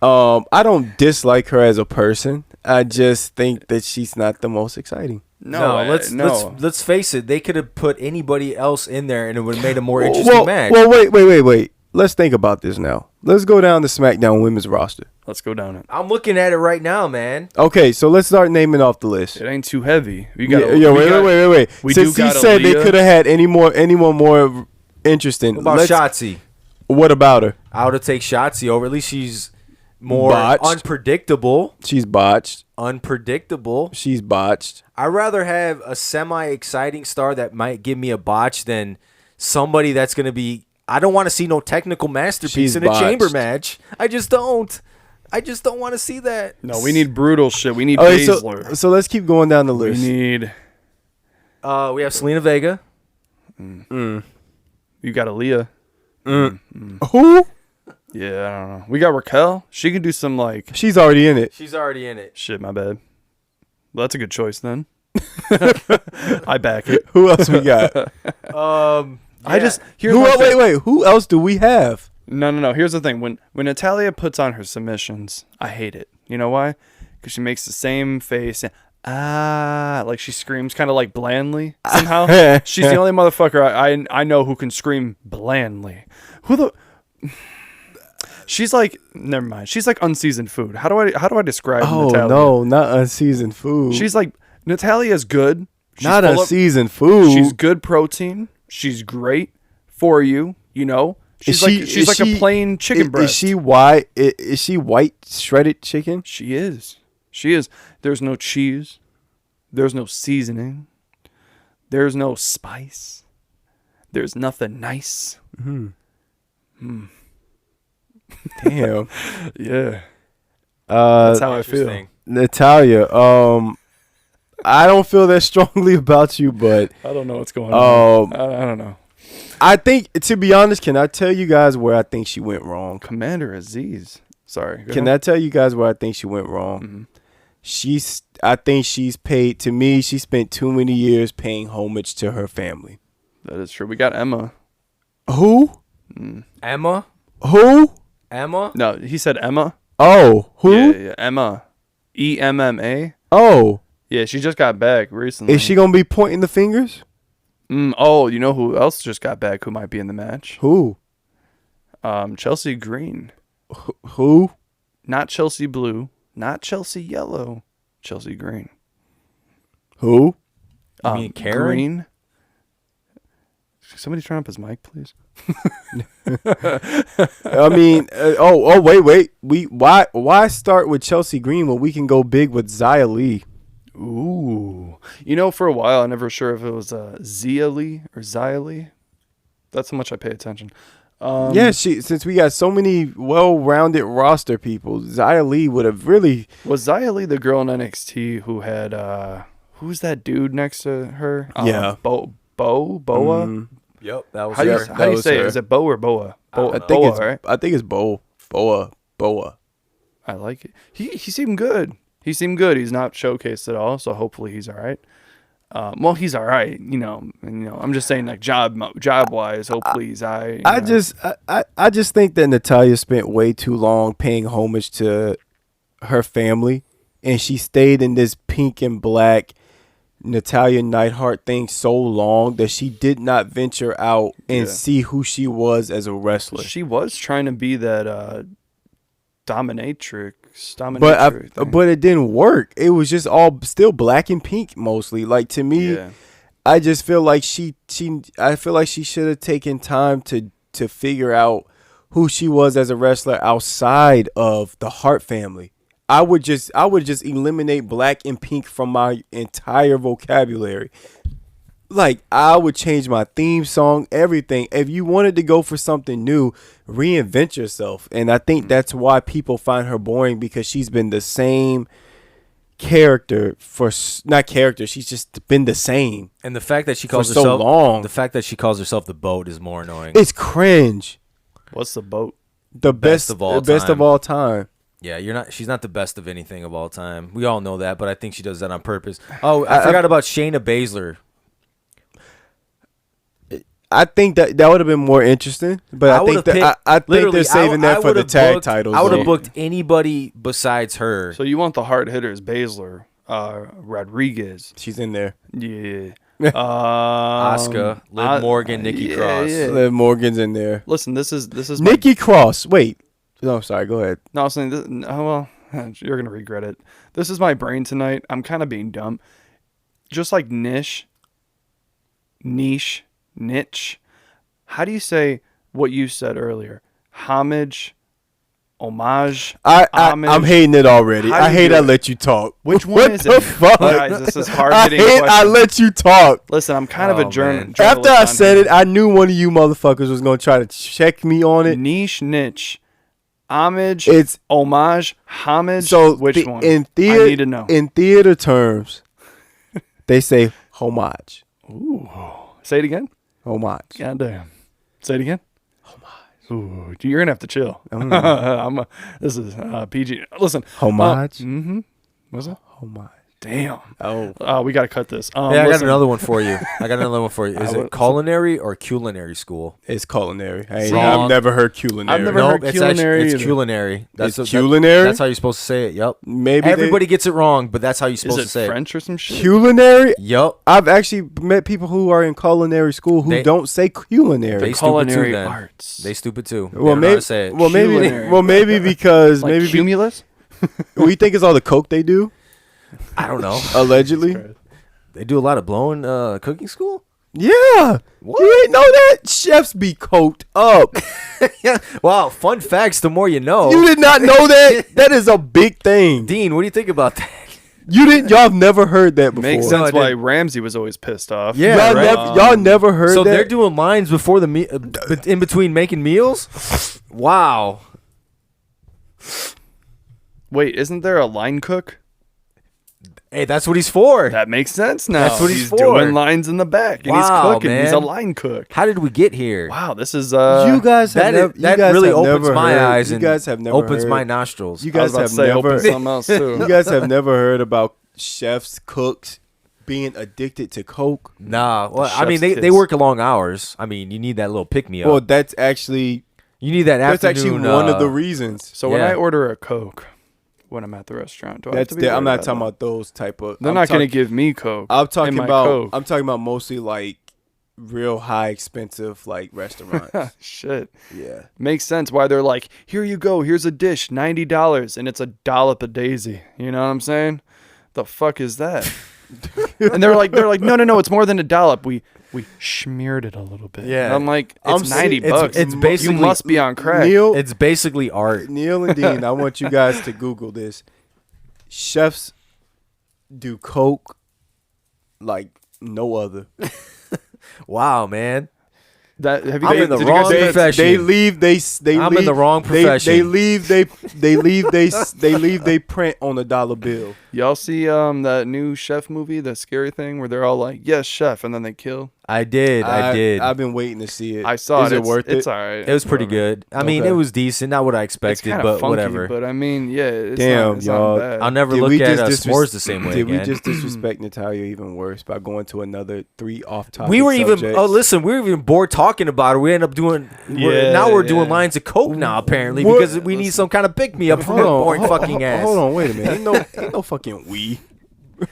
I don't dislike her as a person. I just think that she's not the most exciting. Let's face it. They could have put anybody else in there, and it would have made a more interesting match. Well, wait. Let's think about this now. Let's go down the SmackDown women's roster. Let's go down it. I'm looking at it right now, man. Okay, so let's start naming off the list. It ain't too heavy. Wait. Since he said they could have had anyone more interesting. What about Shotzi? What about her? I would have take Shotzi over. At least she's more Botched. unpredictable. She's botched. Unpredictable. She's botched. I'd rather have a semi-exciting star that might give me a botch than somebody that's going to be... I don't want to see no technical masterpiece She's in a chamber botched. match. I just don't want to see that. No, we need brutal shit. We need Okay, Baszler. so let's keep going down the We list. need... We have Selena Vega. You got Aaliyah. Who? Yeah, I don't know. We got Raquel. She can do some like... She's already in it. She's already in it. Shit, my bad. Well, that's a good choice then. I back it. Who else we got? Yeah. Who else do we have? No. Here's the thing. When Natalia puts on her submissions, I hate it. You know why? Because she makes the same face. Like she screams kind of like blandly somehow. She's the only motherfucker I know who can scream blandly. Who the? She's like, never mind. She's like unseasoned food. How do I describe Natalia? Oh no, not unseasoned food. She's like, Natalia's good. She's not full unseasoned food. She's good protein. She's great for you. You know. She's like a plain chicken breast. Is she white? Is she white shredded chicken? She is. She is. There's no cheese. There's no seasoning. There's no spice. There's nothing nice. Damn. Yeah. That's how I feel. Natalia, I don't feel that strongly about you, but I don't know what's going on. I don't know. I think, to be honest, can I tell you guys where I think she went wrong? Commander Aziz. Sorry. Can I tell you guys where I think she went wrong? Mm-hmm. I think she's paid, to me, she spent too many years paying homage to her family. That is true. We got Emma. Who? Emma? Who? Emma? No, he said Emma. Oh, who? Yeah. Emma. EMMA. Oh. Yeah, she just got back recently. Is she going to be pointing the fingers? Oh, you know who else just got back who might be in the match? Who? Chelsea Green. Who? Not Chelsea Blue. Not Chelsea Yellow. Chelsea Green. Who? You mean Karen? Green. Somebody turn up his mic, please. I mean, wait. Why start with Chelsea Green when we can go big with Zia Lee? Ooh. You know, for a while, I never sure if it was Zia Lee or Zia Lee. That's how much I pay attention. Yeah, since we got so many well-rounded roster people, Zia Lee would have really... Was Zia Lee the girl in NXT who had... who's that dude next to her? Yeah. Boa? Yep, that was How do you say her. it? Is it Bo or Boa? I think it's Boa. I like it. He seemed good. He's not showcased at all, so hopefully he's all right. Well, he's all right, you know. I'm just saying, like job wise, hopefully he's all right. I just think that Natalia spent way too long paying homage to her family, and she stayed in this pink and black Natalia Neidhart thing so long that she did not venture out and see who she was as a wrestler. She was trying to be that dominatrix but it didn't work. It was just all still black and pink mostly. Like, to me, I just feel like she should have taken time to figure out who she was as a wrestler outside of the Hart family. I would just eliminate black and pink from my entire vocabulary. Like, I would change my theme song, everything. If you wanted to go for something new, reinvent yourself. And I think that's why people find her boring, because she's been the same character she's just been the same. And the fact that she calls for so long. The fact that she calls herself the Boat is more annoying. It's cringe. What's the Boat? The best of all time. Yeah, she's not the best of anything of all time. We all know that, but I think she does that on purpose. Oh, I forgot about Shayna Baszler. I think that would have been more interesting, but I think they're saving that for the tag titles. I would have booked anybody besides her. So you want the hard hitters, Baszler, Rodriguez. She's in there. Yeah. Asuka, Liv Morgan, Nikki Cross. Yeah. Liv Morgan's in there. Listen, this is Nikki Cross. Wait. No, sorry. Go ahead. No, I was saying this, you're gonna regret it. This is my brain tonight. I'm kind of being dumb. Just like niche. How do you say what you said earlier? Homage, homage. I'm hating it already. I hate I let you talk. Which one is it? Fuck? Guys, this is hard hitting question. I let you talk. Listen, I'm kind of a journalist. After I said it, I knew one of you motherfuckers was gonna try to check me on it. Niche. Homage. It's homage. Homage. So which one? I need to know. In theater terms, they say homage. Ooh. Say it again. Homage. Goddamn. Say it again. Homage. Ooh, you're gonna have to chill. This is PG. Listen. Homage. What's that? Homage. Damn. Oh, We got to cut this. Yeah, I got listen. another one for you. Is it culinary or culinary school? it's culinary. Wrong. I've never heard culinary. I've never No, heard it's culinary it's either. culinary. It's culinary? That's how you're supposed to say it. Yep. Maybe Everybody gets it wrong, but that's how you're Is supposed it to say French or some shit? culinary. Yep. I've actually met people who are in culinary school who They- don't say culinary. They stupid Culinary too. Then arts. they stupid too. They well, don't know how maybe. to say it. Well, maybe. Culinary. Well, maybe because Like maybe. cumulus? We think it's all the coke they do. I don't know. Allegedly. They do a lot of blowing cooking school. Yeah. What? You ain't know that? Chefs be coked up. Yeah. Wow. Fun facts. The more you know. You did not know that? That is a big thing. Dean, what do you think about that? Y'all have never heard that before. Makes No, I sense why didn't. Ramsey was always pissed off. Yeah, Y'all, right. y'all never heard So that? they're doing lines before the in between making meals. Wow. Wait, isn't there a line cook? Hey, that's what he's for. That makes sense now. That's what he's for. doing lines in the back and he's Wow, cooking. He's a man. line cook. How did we get here? Wow, this is you guys have never, you that guys really have opens never my heard, eyes you and guys have never opens heard, my nostrils. You I was guys about have to say never open something else too. You guys have never heard about chefs, cooks being addicted to coke? Nah, well, I mean chef's they kiss. work a long hours. I mean, you need that little pick me up. Well, that's actually you need that that's afternoon. actually one of the reasons. So when Yeah. I order a Coke when I'm at the restaurant, do I have That's to be I'm worried not about talking that? about those type of. They're I'm not going to talk- give me Coke. I'm talking in my about. Coke. I'm talking about mostly like real high expensive like restaurants. Shit. Yeah. Makes sense why they're like, here you go, here's a dish, $90, and it's a dollop of Daisy. You know what I'm saying? The fuck is that? And they're like, no, it's more than a dollop. We smeared it a little bit. Yeah. And I'm like, I'm it's saying- $90. it's basically- you must be on crack. It's basically art. Neal and Dean, I want you guys to Google this. Chefs do coke like no other. Wow, man. That have you I'm guys- in the did you guys wrong see that- profession. They leave. They I'm leave, in the wrong They profession. leave. They leave. They leave. They print on a dollar bill. Y'all see that new chef movie, the scary thing where they're all like, yes, chef, and then they kill? I did. I've been waiting to see it. I saw Is it. it worth It's it? all right. It was pretty Whatever. good. I mean, Okay. it was decent. Not what I It's expected, kind but of funky, whatever. but I mean, yeah, it's Damn, not, it's y'all. not bad. I'll never Did look we at just s'mores the same way Did again. we just disrespect Natalia even worse by going to another 3 off-topic We were even. subjects? Oh, listen, we were even bored talking about it. We end up doing. Now we're doing lines of coke now, apparently, What? because we need some kind of pick me up from Hold her on, boring hold- fucking ass. Hold on, wait a minute. Ain't no fucking we.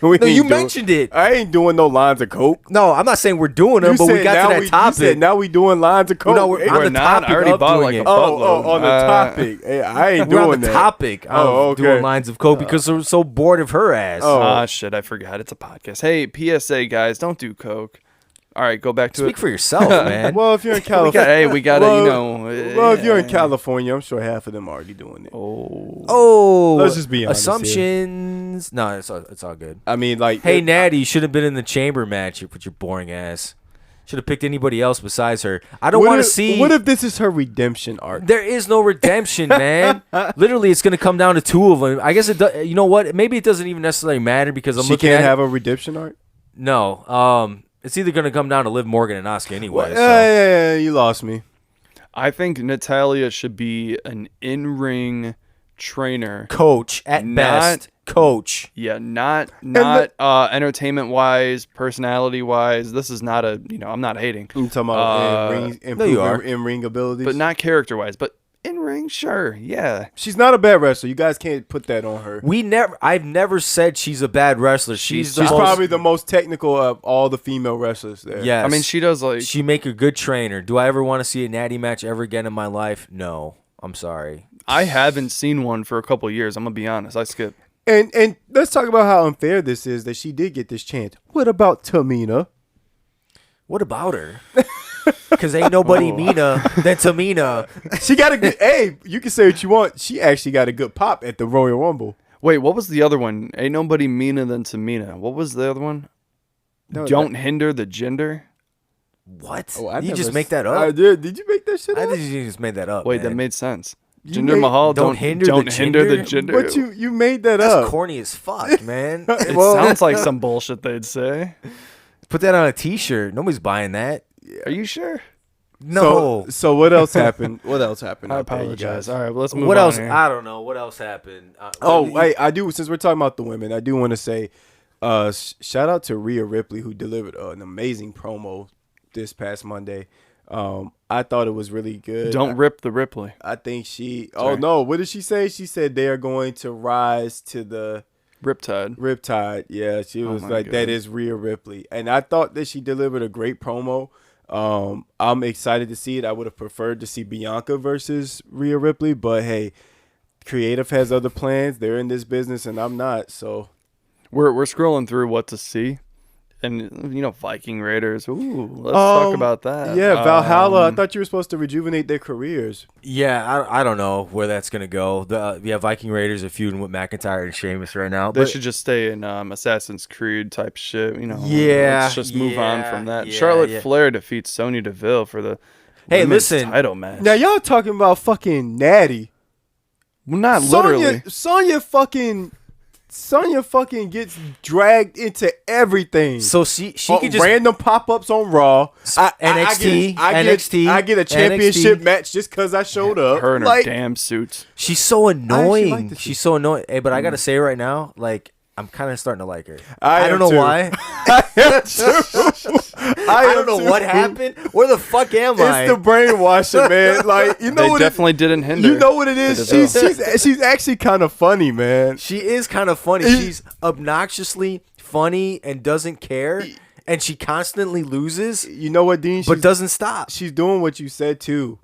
No, ain't you doing- mentioned it. I ain't doing no lines of coke. No, I'm not saying we're doing them, You but we said got now to that You topic. said now we doing lines of coke. No, we're Hey, on We're the not. topic I already of bought doing like it. a buttload. on the topic. Hey, I ain't We're on doing the that. topic of Oh, okay. doing lines of coke because we're so bored of her ass. Oh. Ah, shit, I forgot. It's a podcast. Hey, PSA, guys, don't do coke. All right, go back to Speak it. for yourself, man. Well, if you're in we got, California, hey, we got to, well, if you're in yeah. California, I'm sure half of them are already doing it. Oh, Let's just be honest here. assumptions. No, it's all good. I mean, like, Hey, Natty, you should have been in the chamber match with your boring ass. Should have picked anybody else besides her. I don't what want to if- see. What if this is her redemption arc? There is no redemption, man. Literally, it's gonna come down to 2 of them. I guess it. You know what? Maybe it doesn't even necessarily matter because I'm She looking can't at have a redemption arc. no. It's either gonna come down to Liv Morgan and Asuka anyway. Yeah, so. yeah, you lost me. I think Natalia should be an in-ring trainer. Coach at Not- best. Coach. Yeah, not entertainment wise, personality wise. This is not a I'm not hating, You talking about you are. in ring abilities, but not character wise. But in ring, sure, yeah. she's not a bad wrestler. You guys can't put that on her. I've never said she's a bad wrestler. She's She's probably the most technical of all the female wrestlers there. Yes. I mean, she does like She make a good trainer. Do I ever want to see a natty match ever again in my life? No. I'm sorry. I haven't seen one for a couple years. I'm gonna be honest. I skipped. And let's talk about how unfair this is that she did get this chance. What about Tamina? What about her? Because ain't nobody meaner than Tamina. She got a good. Hey, you can say what you want. She actually got a good pop at the Royal Rumble. Wait, what was the other one? Ain't nobody meaner than Tamina. What was the other one? No, Don't hinder the gender. What? Oh, I you never just make s- that I up? did. Did you make that shit I up? think you just made that up. Wait, man. that made sense. You Jinder made- Mahal, don't don't hinder don't the hinder the gender? gender. But you made that That's up. corny as fuck, man. It sounds like some bullshit they'd say. Put that on a T-shirt. Nobody's buying that. Are you sure? No. So what else happened? What else happened? I out there, you apologize. guys? All right, well, let's move What on else? here. I don't know. What else happened? Oh, wait, I do. Since we're talking about the women, I do want to say Shout out to Rhea Ripley, who delivered an amazing promo this past Monday. I thought it was really good. Don't rip the Ripley. I think she. Sorry. Oh no! What did she say? She said they are going to rise to the Riptide. Riptide. Yeah, she was my like, God. that is Rhea Ripley, and I thought that she delivered a great promo. I'm excited to see it. I would have preferred to see Bianca versus Rhea Ripley, but hey, creative has other plans. They're in this business, and I'm not. So We're scrolling through what to see, and Viking Raiders. Ooh, let's talk about that. Yeah, Valhalla. I thought you were supposed to rejuvenate their careers. Yeah, I don't know where that's gonna go. Viking Raiders are feuding with McIntyre and Sheamus right now. They but should just stay in Assassin's Creed type shit. Yeah, let's just move on from that. yeah, Charlotte yeah. Flair defeats Sonya Deville for the Hey, women's listen. title match. Now y'all talking about fucking Natty. Well, not literally. Sonya fucking gets dragged into everything. So she could just random pop-ups on Raw. NXT. I get a championship match just because I showed up. Her in her Like, damn suits. She's so annoying. like to see- She's so annoying. Hey, but I gotta say right now, like I'm kind of starting to like her. I I don't am know too. why. I don't know what happened. Where the fuck am I? It's the brainwashing, man. Like They what definitely didn't hinder. You know what it is? She's actually kind of funny, man. She is kind of funny. She's obnoxiously funny and doesn't care, and she constantly loses, You know what, Dean? but doesn't stop. She's doing what you said too.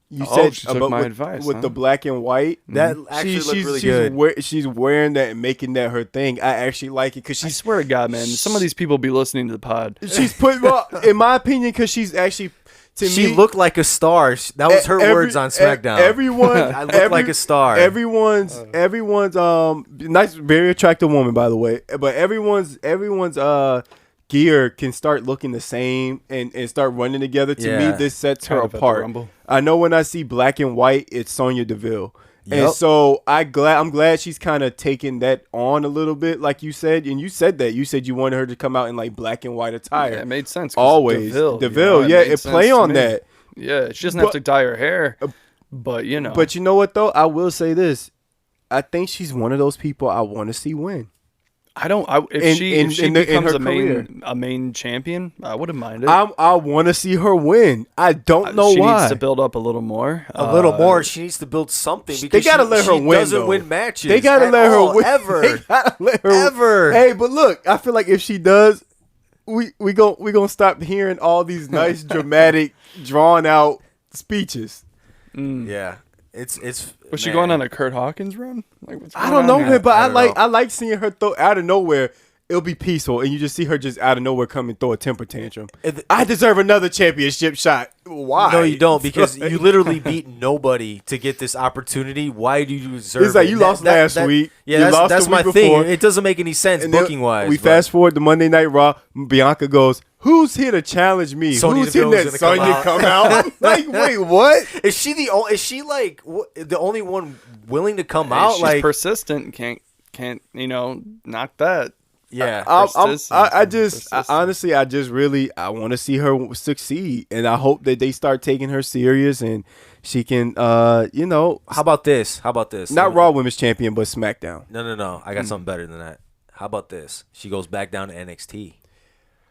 You Oh, said she took about my with, advice, with huh? the black and white. That actually looked really good. She's wearing that and making that her thing. I actually like it because I she's swear to God, man, some of these people be listening to the pod. she's put well, in my opinion, because she's actually to She me looked like a star. That was her words on SmackDown. Everyone, I look like a star. Everyone's nice, very attractive woman, by the way. But everyone's gear can start looking the same and start running together. To Yeah. me, this sets her Kind of at the apart. Rumble. I know when I see black and white, it's Sonya Deville. And Yep. so I'm glad she's kind of taking that on a little bit, like you said. And you said that. You said you wanted her to come out in like black and white attire. Yeah, it made sense. 'cause Always. Deville, it yeah, made it sense play to on me. that. Yeah, she doesn't have But- to dye her hair, but But you know what, though? I will say this. I think she's one of those people I want to see win. I don't. If in- she in- in becomes her career. a main champion, I wouldn't mind it. I want to see her win. I don't know she why. needs to build up a little more. A little more. She needs to build something They because gotta let her she win. doesn't though. win matches. They gotta at let her all, win. ever. They gotta let her Ever. Hey, but look, I feel like if she does, we gonna stop hearing all these nice, dramatic, drawn out speeches. Yeah, it's. Was she man. going on a Kurt Hawkins run? Like, what's I going don't on know, here? man, but I don't know. I like seeing her throw out of nowhere. It'll be peaceful, and you just see her just out of nowhere come and throw a temper tantrum. I deserve another championship shot. Why? No, you don't, because you literally beat nobody to get this opportunity. Why do you deserve It's like it? you lost last week. Yeah, You that's, lost that's the my week thing. before. It doesn't make any sense And then booking wise. we fast forward to Monday Night Raw. Bianca goes, "Who's here to challenge me? Sonya Who's here Deville's that gonna Sonya come come out?" I'm like, wait, what? Is she the? Is she like the only one willing to come Hey, out? she's Like, persistent. Can't knock that. yeah. Honestly, I just really want to see her succeed, and I hope that they start taking her serious and she can, How about this? not Raw Women's Champion, but SmackDown. No. I got something better than that. How about this? She goes back down to NXT.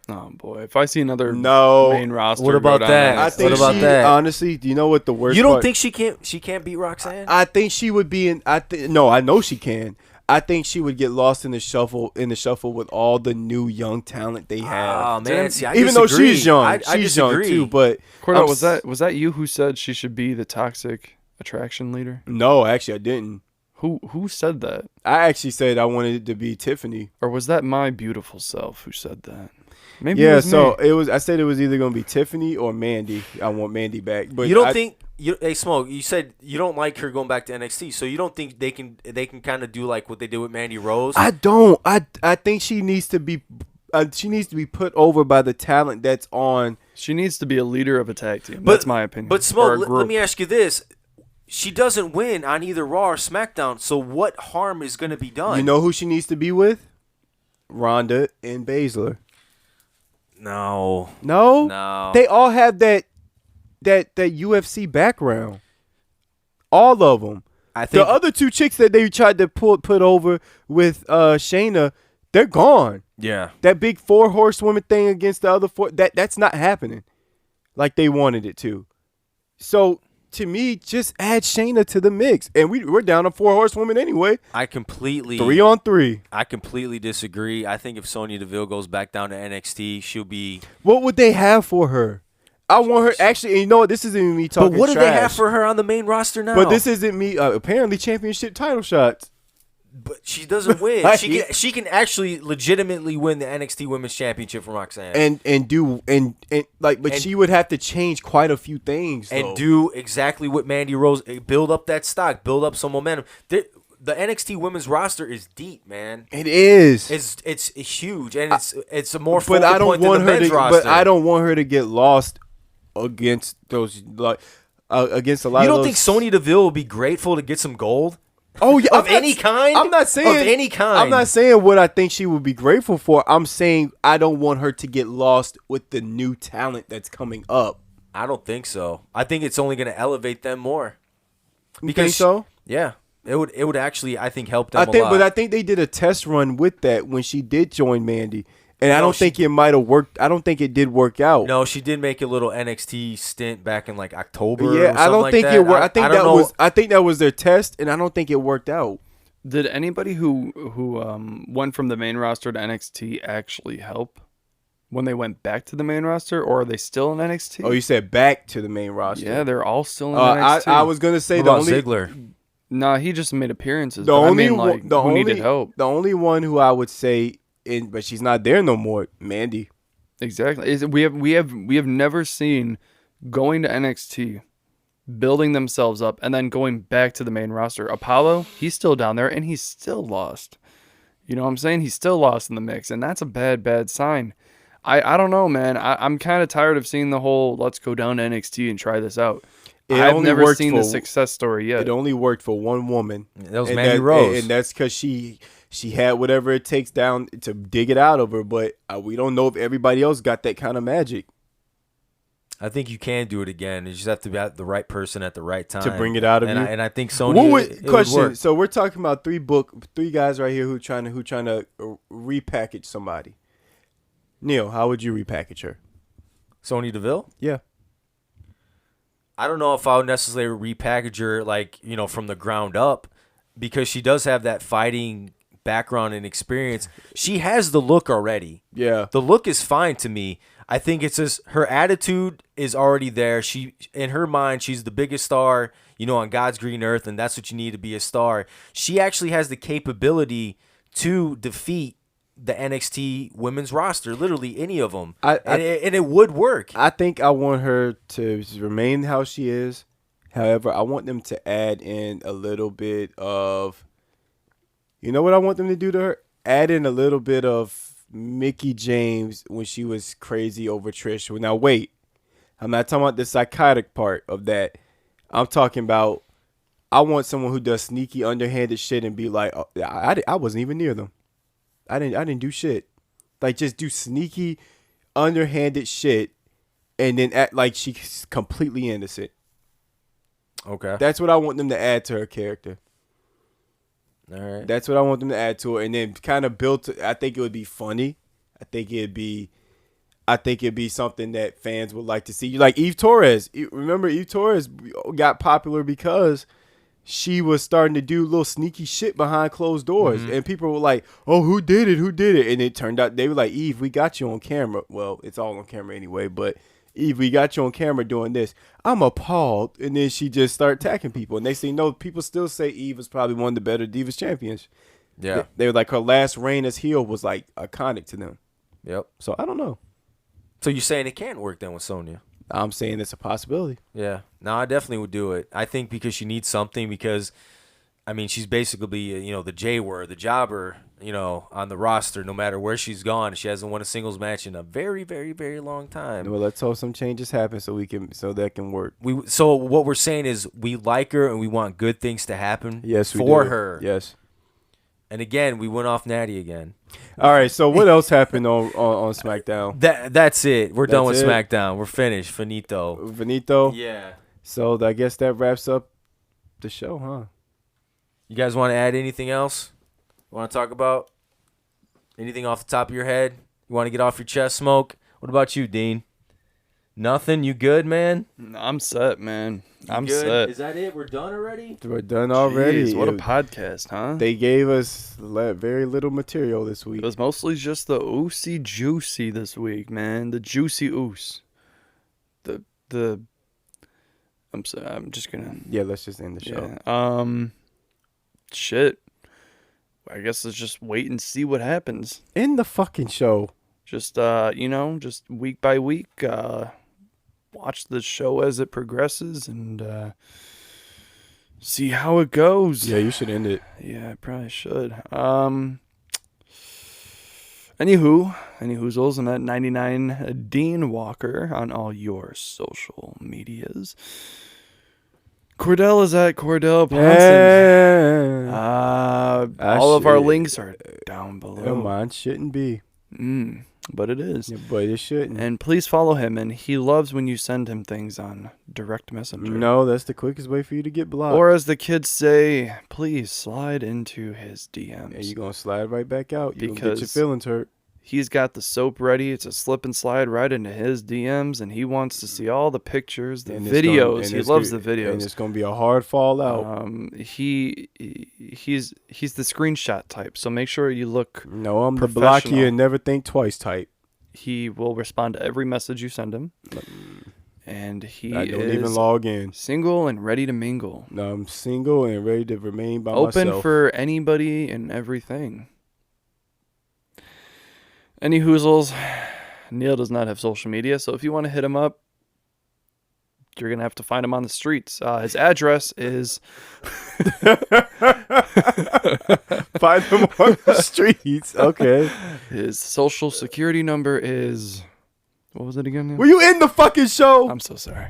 Oh boy, if I see another No. main roster, What go about down that? to I NXT. think What about she, that? honestly, do you know what the worst? You don't part- think she can't beat Roxanne? I think she would be in. No, I know she can. I think she would get lost in the shuffle with all the new young talent they have. Oh man, see, I Even though disagree. she's young, I she's young disagree. too. But Cordell, was that you who said she should be the toxic attraction leader? No, actually, I didn't. Who said that? I actually said I wanted it to be Tiffany. Or was that my beautiful self who said that? Maybe it Yeah, was so me. it was. I said it was either gonna be Tiffany or Mandy. I want Mandy back. But you don't think hey Smoke, you said you don't like her going back to NXT, so you don't think they can kind of do like what they did with Mandy Rose? I don't. I think she needs to be. She needs to be put over by the talent that's on. She needs to be a leader of a tag team. That's my opinion. But Or Smoke, a let group. me ask you this. She doesn't win on either Raw or SmackDown, so what harm is going to be done? You know who she needs to be with? Ronda and Baszler. No. No. They all have that UFC background. All of them. I think The other two chicks that they tried to put over with Shayna, they're gone. Yeah. That big 4 horsewoman thing against the other 4, that's not happening like they wanted it to. So to me, just add Shayna to the mix, and we're down to 4 horsewomen anyway. 3 on 3. I completely disagree. I think if Sonya Deville goes back down to NXT, she'll be. What would they have for her? I want her actually. And you know what? This isn't even me talking. But what do trash, they have for her on the main roster now? But this isn't me. Apparently, championship title shots. But she doesn't win. Like, she can actually legitimately win the NXT Women's Championship from Roxanne. But she would have to change quite a few things though. And do exactly what Mandy Rose, build up that stock, build up some momentum. The NXT Women's roster is deep, man. It is. It's huge, and it's a more focal point than the her men's to, roster. But I don't want her to get lost against those against a lot. You of don't those. think Sonya Deville will be grateful to get some gold? Oh yeah, of any kind. I'm not saying of any kind. I'm not saying what I think she would be grateful for. I'm saying I don't want her to get lost with the new talent that's coming up. I don't think so. I think it's only going to elevate them more. You think so? Yeah, it would actually, I think, help them. a lot. But I think they did a test run with that when she did join Mandy. And I don't think it might have worked. I don't think it did work out. No, she did make a little NXT stint back in like October. Yeah, I don't think it worked. I think that was their test, and I don't think it worked out. Did anybody who went from the main roster to NXT actually help when they went back to the main roster, or are they still in NXT? Oh, you said back to the main roster? Yeah, they're all still in NXT. I was gonna say what the about only Ziggler. Nah, he just made appearances. The but only I mean, like, the who only needed help? The only one who I would say, but she's not there no more. Mandy. Exactly. We have never seen going to NXT, building themselves up, and then going back to the main roster. Apollo, he's still down there, and he's still lost. You know what I'm saying? He's still lost in the mix, and that's a bad sign. I don't know, man. I'm kind of tired of seeing the whole let's go down to NXT and try this out. I've never seen the success story yet. It only worked for one woman. That was Mandy Rose. And that's because she had whatever it takes down to dig it out of her, but we don't know if everybody else got that kind of magic. I think you can do it again. You just have to be the right person at the right time to bring it out of you. And I think Sony. Question. Would work. So we're talking about three guys right here who trying to repackage somebody. Neal, how would you repackage her? Sonya Deville? Yeah. I don't know if I would necessarily repackage her from the ground up, because she does have that fighting background and experience. She has the look already. Yeah. The look is fine to me. I think it's just her attitude is already there. She, in her mind, she's the biggest star, on God's green earth, and that's what you need to be a star. She actually has the capability to defeat the NXT women's roster, literally any of them, and it would work. I think I want her to remain how she is. However, I want them to add in a little bit of, you know what I want them to do to her? Add in a little bit of Mickie James when she was crazy over Trish. Now, wait. I'm not talking about the psychotic part of that. I'm talking about I want someone who does sneaky, underhanded shit and be like, oh, I wasn't even near them. I didn't do shit. Like, just do sneaky, underhanded shit and then act like she's completely innocent. Okay. That's what I want them to add to her character. All right. That's what I want them to add to her, and then kind of build. I think it would be funny. I think it'd be something that fans would like to see. Like Eve Torres. Remember, Eve Torres got popular because she was starting to do little sneaky shit behind closed doors, and people were like, "Oh, who did it? Who did it?" And it turned out they were like, "Eve, we got you on camera." Well, it's all on camera anyway, but Eve, we got you on camera doing this. I'm appalled. And then she just started attacking people. And they say, no, people still say Eve is probably one of the better Divas champions. Yeah. They were like, her last reign as heel was like iconic to them. Yep. So I don't know. So you're saying it can work then with Sonya? I'm saying it's a possibility. Yeah. No, I definitely would do it. I think because she needs something, because, I mean, she's basically, the J word, the jobber, on the roster, no matter where she's gone. She hasn't won a singles match in a very, very, very long time. Well, let's hope some changes happen so that can work. So what we're saying is we like her and we want good things to happen for her. Yes. And again, we went off Natty again. All right, so what else happened on SmackDown? That's it. We're done with it? SmackDown. We're finished. Finito. Yeah. So I guess that wraps up the show, huh? You guys want to add anything else? Want to talk about? Anything off the top of your head? You want to get off your chest, Smoke? What about you, Dean? Nothing? You good, man? I'm set, man. I'm good? set. Is that it? We're done already? We're done already. Jeez, what a podcast, huh? They gave us very little material this week. It was mostly just the oosey juicy this week, man. The juicy oos. I'm sorry. I'm just gonna. Yeah, let's just end the show. Yeah. Shit. I guess let's just wait and see what happens. End the fucking show. Just just week by week, watch the show as it progresses and see how it goes. Yeah, you should end it. Yeah, I probably should. Anyhoozles, I'm at 99 Dean Walker on all your social medias. Cordell is at Cordell Ponson. All of our links are down below. Mine shouldn't be. But it is. Yeah, but it shouldn't. And please follow him, and he loves when you send him things on direct messenger. No, that's the quickest way for you to get blocked. Or as the kids say, please slide into his DMs. Yeah, you're going to slide right back out. You're going to get your Because feelings hurt. He's got the soap ready to slip and slide right into his DMs, and he wants to see all the pictures, the videos. He loves the videos. And it's going to be a hard fallout. He's the screenshot type, so make sure you look No, I'm the block you and never think twice type. He will respond to every message you send him. And I don't even log in. Single and ready to mingle. No, I'm single and ready to remain by myself. Open myself. for anybody and everything. Any hoozles, Neal does not have social media, so if you want to hit him up, you're going to have to find him on the streets. His address is... Find him on the streets. Okay. His social security number is... What was it again? Were you in the fucking show? I'm so sorry.